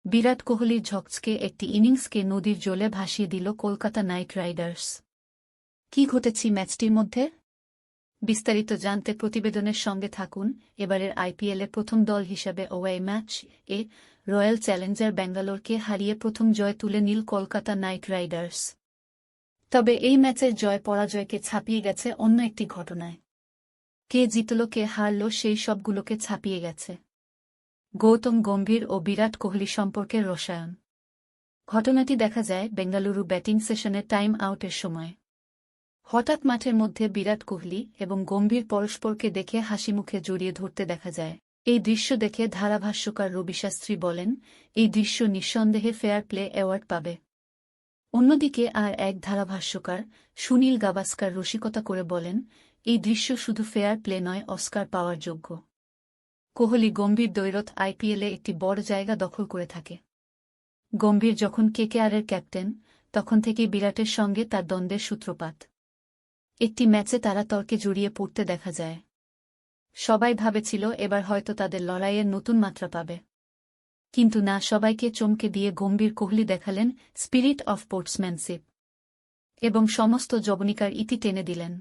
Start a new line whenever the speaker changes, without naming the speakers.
বিরাট কোহলির ঝকঝকে একটি ইনিংসকে নদীর জলে ভাসিয়ে দিল কলকাতা নাইট রাইডার্স। কি ঘটেছে ম্যাচটির মধ্যে? বিস্তারিত জানতে প্রতিবেদনের সঙ্গে থাকুন। এবারের আইপিএলে প্রথম দল হিসাবে ওয়াই ম্যাচ এ রয়্যাল চ্যালেঞ্জার ব্যাঙ্গালোরকে হারিয়ে প্রথম জয় তুলে নিল কলকাতা নাইট রাইডার্স। তবে এই ম্যাচের জয় পরাজয়কে ছাপিয়ে গেছে অন্য একটি ঘটনায়। কে জিতল কে হারল সেই সবগুলোকে ছাপিয়ে গেছে গৌতম গম্ভীর ও বিরাট কোহলি সম্পর্কের রসায়ন। ঘটনাটি দেখা যায় বেঙ্গালুরু ব্যাটিং সেশনের টাইম আউটের সময়। হঠাৎ মাঠের মধ্যে বিরাট কোহলি এবং গম্ভীর পরস্পরকে দেখে হাসিমুখে জড়িয়ে ধরতে দেখা যায়। এই দৃশ্য দেখে ধারাভাষ্যকার রবি শাস্ত্রী বলেন, এই দৃশ্য নিঃসন্দেহে ফেয়ার প্লে অ্যাওয়ার্ড পাবে। অন্যদিকে আর এক ধারাভাষ্যকার সুনীল গাভাস্কার রসিকতা করে বলেন, এই দৃশ্য শুধু ফেয়ার প্লে নয়, অস্কার পাওয়ার যোগ্য। কোহলি গম্ভীর দ্বৈরথ আইপিএলে একটি বড় জায়গা দখল করে থাকে। গম্ভীর যখন কেকেআরের ক্যাপ্টেন, তখন থেকেই বিরাটের সঙ্গে তার দ্বন্দ্বের সূত্রপাত। একটি ম্যাচে তারা তর্কে জড়িয়ে পড়তে দেখা যায়। সবাই ভাবেছিল এবার হয়তো তাদের লড়াইয়ের নতুন মাত্রা পাবে। কিন্তু না, সবাইকে চমকে দিয়ে গম্ভীর কোহলি দেখালেন স্পিরিট অফ স্পোর্টসম্যানশিপ এবং সমস্ত জবনিকার ইতি টেনে দিলেন।